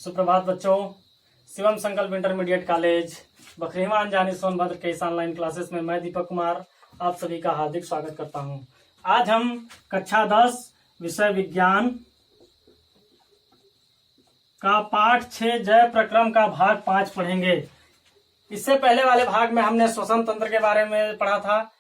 सुप्रभात बच्चों। शिवम संकल्प इंटरमीडिएट कॉलेज बखरीवा अनजानी सोनभद्र के इस ऑनलाइन क्लासेस में मैं दीपक कुमार आप सभी का हार्दिक स्वागत करता हूं। आज हम कक्षा 10 विषय विज्ञान का पाठ 6 जय प्रक्रम का भाग 5 पढ़ेंगे। इससे पहले वाले भाग में हमने श्वसन तंत्र के बारे में पढ़ा था।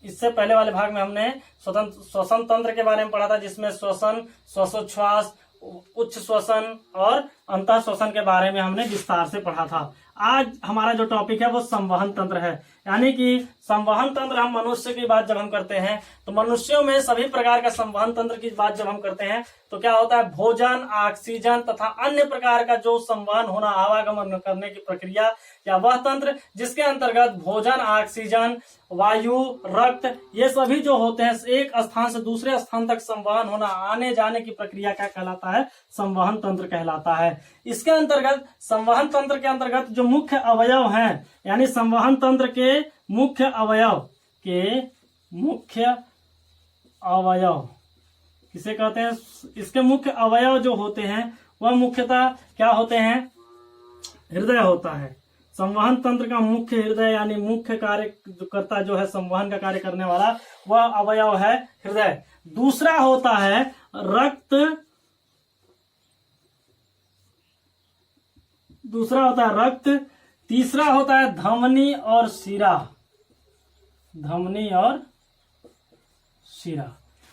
इससे पहले वाले भाग में हमने श्वसन तंत्र के बारे में पढ़ा था, जिसमें श्वसन, श्वासोच्छ्वास, उच्च श्वसन और अंतः श्वसन के बारे में हमने विस्तार से पढ़ा था। आज हमारा जो टॉपिक है वो संवहन तंत्र है। यानी कि संवहन तंत्र, हम मनुष्य की बात जब हम करते हैं तो मनुष्यों में सभी प्रकार का संवहन तंत्र की बात जब हम करते हैं तो क्या होता है, भोजन, ऑक्सीजन तथा अन्य प्रकार का जो संवहन होना, आवागमन करने की प्रक्रिया या वह तंत्र जिसके अंतर्गत भोजन, ऑक्सीजन, वायु, रक्त, ये सभी जो होते हैं एक स्थान से दूसरे स्थान तक संवहन होना, आने जाने की प्रक्रिया क्या कहलाता है, संवहन तंत्र कहलाता है। इसके अंतर्गत संवहन तंत्र के अंतर्गत जो मुख्य अवयव हैं, यानी संवहन तंत्र के मुख्य अवयव किसे कहते हैं, इसके मुख्य अवयव जो होते हैं वह मुख्यतः क्या होते हैं, हृदय होता है। संवहन तंत्र का मुख्य हृदय यानी मुख्य कार्य जो करता जो है, संवहन का कार्य करने वाला वह अवयव है हृदय। दूसरा होता है रक्त, तीसरा होता है धमनी और शिरा।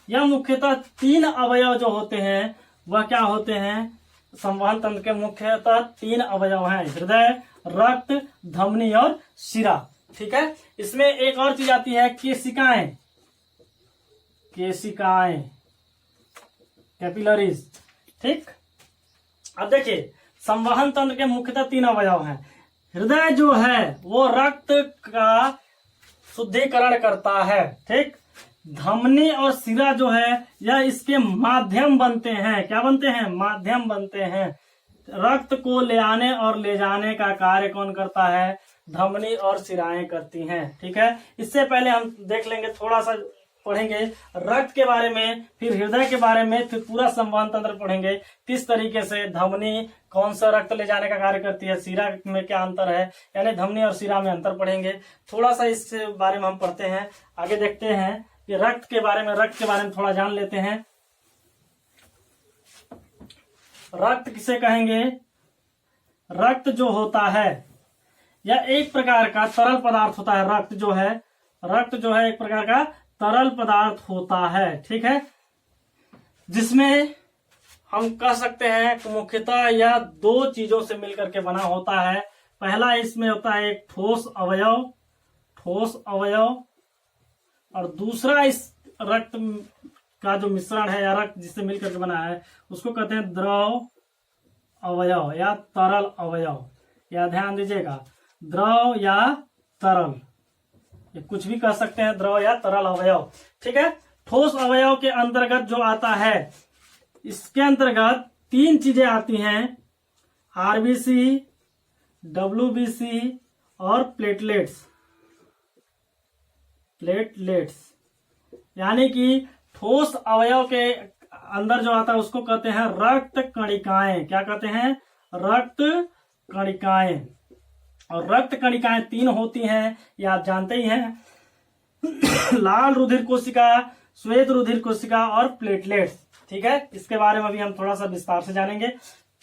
यह मुख्यतः 3 अवयव जो होते हैं वह क्या होते हैं, संवहन तंत्र के मुख्यतः 3 अवयव हैं, हृदय, रक्त, धमनी और शिरा। ठीक है। इसमें एक और चीज आती है, केशिकाएं, कैपिलरीज। ठीक। अब देखिए, संवहन तंत्र के मुख्यतः 3 अवयव हैं। हृदय जो है वो रक्त का शुद्धिकरण करता है। ठीक। धमनी और शिरा जो है यह इसके माध्यम बनते हैं। क्या बनते हैं, माध्यम बनते हैं। रक्त को ले आने और ले जाने का कार्य कौन करता है, धमनी और शिराएं करती हैं। ठीक है। इससे पहले हम देख लेंगे, थोड़ा सा पढ़ेंगे रक्त के बारे में, फिर हृदय के बारे में, फिर पूरा संवहन तंत्र पढ़ेंगे किस तरीके से धमनी कौन सा रक्त ले जाने का कार्य करती है, शिरा में क्या अंतर है, यानी धमनी और शिरा में अंतर पढ़ेंगे। थोड़ा सा इस बारे में हम पढ़ते हैं, आगे देखते हैं कि रक्त के बारे में थोड़ा जान लेते हैं। रक्त किसे कहेंगे, रक्त जो होता है यह एक प्रकार का तरल पदार्थ होता है। रक्त जो है एक प्रकार का तरल पदार्थ होता है। ठीक है। जिसमें हम कह सकते हैं कि मुख्यतः यह 2 चीजों से मिलकर के बना होता है। पहला इसमें होता है एक ठोस अवयव और दूसरा इस रक्त का जो मिश्रण है या रक्त जिससे मिलकर के बना है उसको कहते हैं द्रव अवयव या तरल अवयव। या ध्यान दीजिएगा, द्रव या तरल, ये कुछ भी कह सकते हैं, द्रव या तरल अवयव। ठीक है। ठोस अवयव के अंतर्गत जो आता है, इसके अंतर्गत 3 चीजें आती हैं, आरबीसी, डब्ल्यूबीसी और प्लेटलेट्स। यानी कि ठोस अवयव के अंदर जो आता है उसको कहते हैं रक्त कणिकाएं। क्या कहते हैं, रक्त कणिकाएं। और रक्त कणिकाएं 3 होती हैं, ये आप जानते ही हैं, लाल रुधिर कोशिका, श्वेत रुधिर कोशिका और प्लेटलेट्स। ठीक है। इसके बारे में भी हम थोड़ा सा विस्तार से जानेंगे।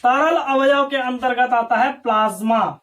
तरल अवयव के अंतर्गत आता है प्लाज्मा।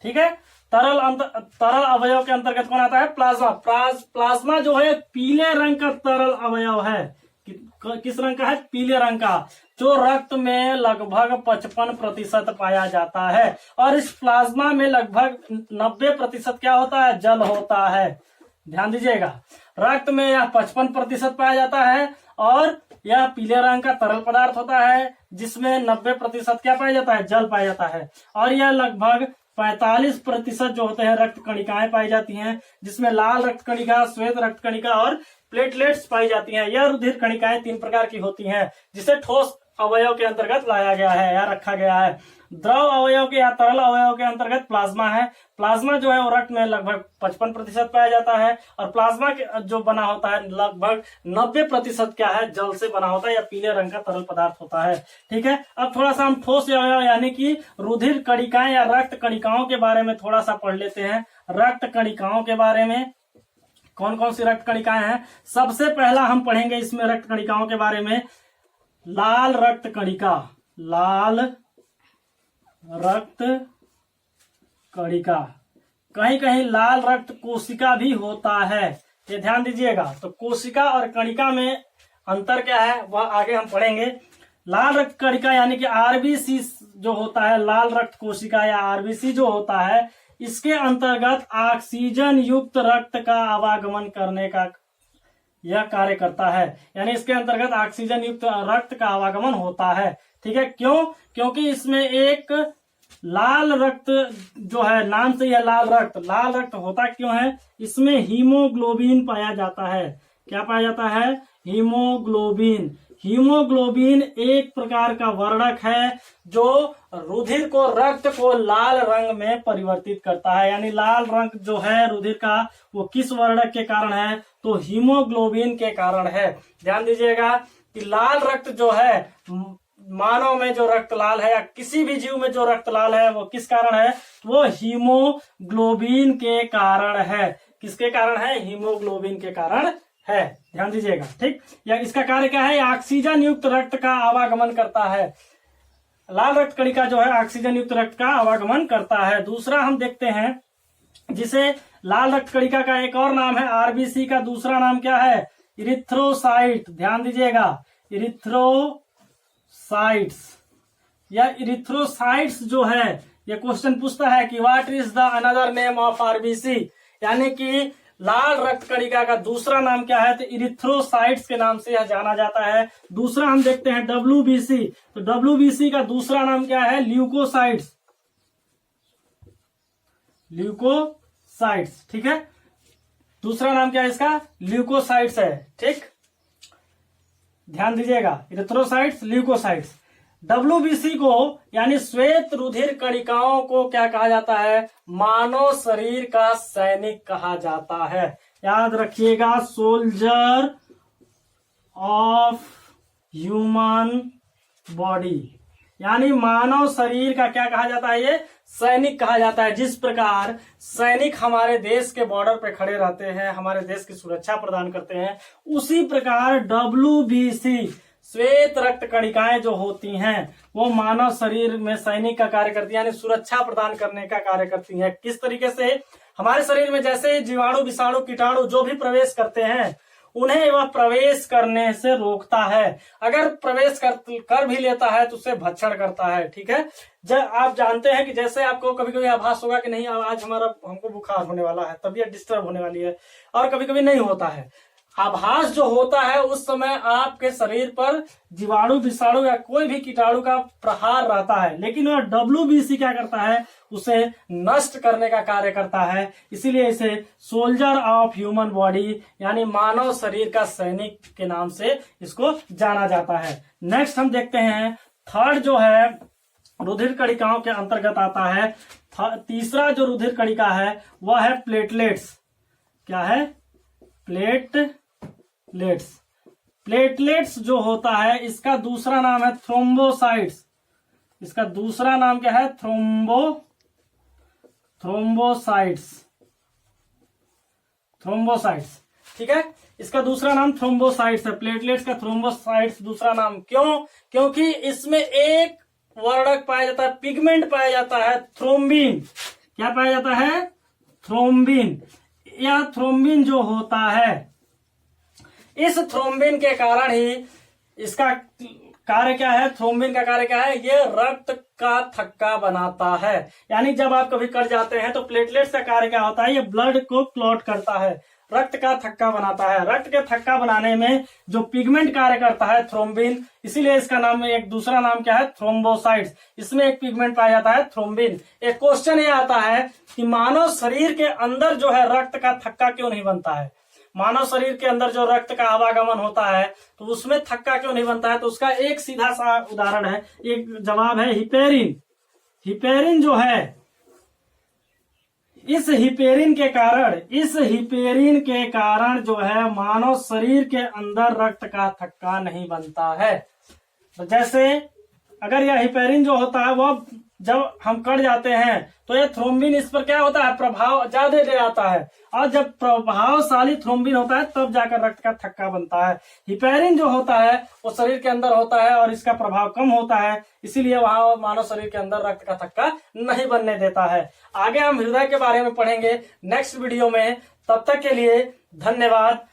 ठीक है। तरल अवयव के अंतर्गत कौन आता है, प्लाज्मा। प्लाज्मा जो है पीले रंग का तरल अवयव है। किस रंग का है, पीले रंग का, जो रक्त में लगभग 55% पाया जाता है। और इस प्लाज्मा में लगभग 90% क्या होता है, जल होता है। ध्यान दीजिएगा, रक्त में यह 55% पाया जाता है और यह पीले रंग का तरल पदार्थ होता है जिसमें 90% क्या पाया जाता है, जल पाया जाता है। और यह लगभग 45% जो होते हैं रक्त कणिकाएं पाई जाती हैं, जिसमें लाल रक्त कणिका, श्वेत रक्त कणिका और प्लेटलेट्स पाई जाती हैं। यह रुधिर कणिकाएं 3 प्रकार की होती हैं, जिसे ठोस अवयव के अंतर्गत लाया गया है या रखा गया है। द्रव अवयव के या तरल अवयव के अंतर्गत प्लाज्मा है। प्लाज्मा जो है वो रक्त में लगभग 55% पाया जाता है और प्लाज्मा के जो बना होता है लगभग 90% क्या है, जल से बना होता है या पीले रंग का तरल पदार्थ होता है। ठीक है, अब थोड़ा सा हम ठोस अवयव यानी कि रुधिर कणिकाएं या रक्त कणिकाओं के बारे में थोड़ा सा पढ़ लेते हैं। रक्त कणिकाओं के बारे में कौन कौन सी रक्त कणिकाएं हैं, सबसे पहला हम पढ़ेंगे इसमें रक्त कणिकाओं के बारे में लाल रक्त कणिका। लाल रक्त कणिका, कहीं कहीं लाल रक्त कोशिका भी होता है, ये ध्यान दीजिएगा। तो कोशिका और कणिका में अंतर क्या है वह आगे हम पढ़ेंगे। लाल रक्त कणिका यानी कि आरबीसी जो होता है, लाल रक्त कोशिका या आरबीसी जो होता है, इसके अंतर्गत ऑक्सीजन युक्त रक्त का आवागमन करने का यह कार्य करता है, यानी इसके अंतर्गत ऑक्सीजन युक्त रक्त का आवागमन होता है। ठीक है, क्यों? क्योंकि इसमें एक लाल रक्त जो है, नाम से यह लाल रक्त होता क्यों है, इसमें हीमोग्लोबिन पाया जाता है। क्या पाया जाता है? हीमोग्लोबिन। हीमोग्लोबिन एक प्रकार का वर्णक है जो रुधिर को, रक्त को लाल रंग में परिवर्तित करता है, यानी लाल रंग जो है रुधिर का वो किस वर्णक के कारण है, तो हीमोग्लोबिन के कारण है। ध्यान दीजिएगा कि लाल रक्त जो है, मानव में जो रक्त लाल है या किसी भी जीव में जो रक्त लाल है वो किस कारण है, वो हीमोग्लोबिन के कारण है। किसके कारण है? हीमोग्लोबिन के कारण है। ध्यान दीजिएगा। ठीक, या इसका कार्य क्या है? ऑक्सीजन युक्त रक्त का आवागमन करता है। लाल रक्त कणिका जो है ऑक्सीजन युक्त रक्त का आवागमन करता है। दूसरा हम देखते हैं जिसे लाल रक्त कणिका का एक और नाम है आरबीसी का दूसरा नाम क्या है? इरिथ्रोसाइट। ध्यान दीजिएगा, इरिथ्रोसाइट्स या इरिथ्रोसाइट्स जो है, ये क्वेश्चन पूछता है कि what is the another name of RBC, यानी कि लाल रक्त कणिका का दूसरा नाम क्या है, तो इरिथ्रोसाइट्स के नाम से यह जाना जाता है। दूसरा हम देखते हैं डब्ल्यूबीसी, तो डब्ल्यूबीसी का दूसरा नाम क्या है? ल्यूकोसाइट्स। ल्यूकोसाइट्स, ठीक है, दूसरा नाम क्या है इसका? ल्यूकोसाइट्स है। ठीक, ध्यान दीजिएगा, इरिथ्रोसाइट्स, ल्यूकोसाइट्स। डब्ल्यूबीसी को यानी श्वेत रुधिर कणिकाओं को क्या कहा जाता है? मानव शरीर का सैनिक कहा जाता है। याद रखिएगा, सोल्जर ऑफ ह्यूमन बॉडी, यानी मानव शरीर का क्या कहा जाता है? ये सैनिक कहा जाता है। जिस प्रकार सैनिक हमारे देश के बॉर्डर पे खड़े रहते हैं, हमारे देश की सुरक्षा प्रदान करते हैं, उसी प्रकार डब्ल्यूबीसी श्वेत रक्त कणिकाएं जो होती हैं वो मानव शरीर में सैनिक का कार्य करती है, यानी सुरक्षा प्रदान करने का कार्य करती हैं। किस तरीके से? हमारे शरीर में जैसे जीवाणु, विषाणु, कीटाणु जो भी प्रवेश करते हैं उन्हें वह प्रवेश करने से रोकता है। अगर प्रवेश कर भी लेता है तो उसे भक्षण करता है। ठीक है, जब आप जानते हैं कि जैसे आपको कभी कभी आभास होगा कि नहीं आज हमको बुखार होने वाला है, तबीयत डिस्टर्ब होने वाली है, और कभी कभी नहीं होता है। आभास जो होता है उस समय आपके शरीर पर जीवाणु, विषाणु या कोई भी कीटाणु का प्रहार रहता है, लेकिन वह डब्ल्यूबीसी क्या करता है? उसे नष्ट करने का कार्य करता है। इसीलिए इसे सोल्जर ऑफ ह्यूमन बॉडी यानी मानव शरीर का सैनिक के नाम से इसको जाना जाता है। नेक्स्ट हम देखते हैं थर्ड जो है रुधिर कणिकाओं के अंतर्गत आता है। तीसरा जो रुधिर कणिका है वह है प्लेटलेट्स। क्या है? प्लेटलेट्स जो होता है इसका दूसरा नाम है थ्रोम्बोसाइट्स। इसका दूसरा नाम क्या है? थ्रोम्बोसाइट्स। ठीक है, इसका दूसरा नाम थ्रोम्बोसाइट्स है। प्लेटलेट्स का थ्रोम्बोसाइट्स दूसरा नाम। क्यों? क्योंकि इसमें एक वर्णक पाया जाता है, पिगमेंट पाया जाता है, थ्रोम्बिन। क्या पाया जाता है? थ्रोम्बिन। यह थ्रोम्बिन जो होता है, इस थ्रोम्बिन के कारण ही इसका कार्य क्या है? थ्रोम्बिन का कार्य क्या है? ये रक्त का थक्का बनाता है। यानी जब आप कभी कर जाते हैं तो प्लेटलेट्स का कार्य क्या होता है? ये ब्लड को क्लॉट करता है, रक्त का थक्का बनाता है। रक्त के थक्का बनाने में जो पिगमेंट कार्य करता है थ्रोम्बिन, इसीलिए इसका नाम, एक दूसरा नाम क्या है? थ्रोम्बोसाइट्स। इसमें एक पिगमेंट पाया जाता है थ्रोम्बिन। एक क्वेश्चन ये आता है कि मानव शरीर के अंदर जो है रक्त का थक्का क्यों नहीं बनता है? मानव शरीर के अंदर जो रक्त का आवागमन होता है तो उसमें थक्का क्यों नहीं बनता है, तो उसका एक सीधा सा उदाहरण है, एक जवाब है हिपेरिन। हिपेरिन जो है, इस हिपेरिन के कारण जो है मानव शरीर के अंदर रक्त का थक्का नहीं बनता है। तो जैसे अगर यह हिपेरिन जो होता है वो जब हम कट जाते हैं तो ये थ्रोम्बिन इस पर क्या होता है, प्रभाव ज्यादा दे आता है, और जब प्रभावशाली थ्रोम्बिन होता है तब जाकर रक्त का थक्का बनता है। हिपेरिन जो होता है वो शरीर के अंदर होता है और इसका प्रभाव कम होता है, इसीलिए वहां मानव शरीर के अंदर रक्त का थक्का नहीं बनने देता है। आगे हम हृदय के बारे में पढ़ेंगे नेक्स्ट वीडियो में। तब तक के लिए धन्यवाद।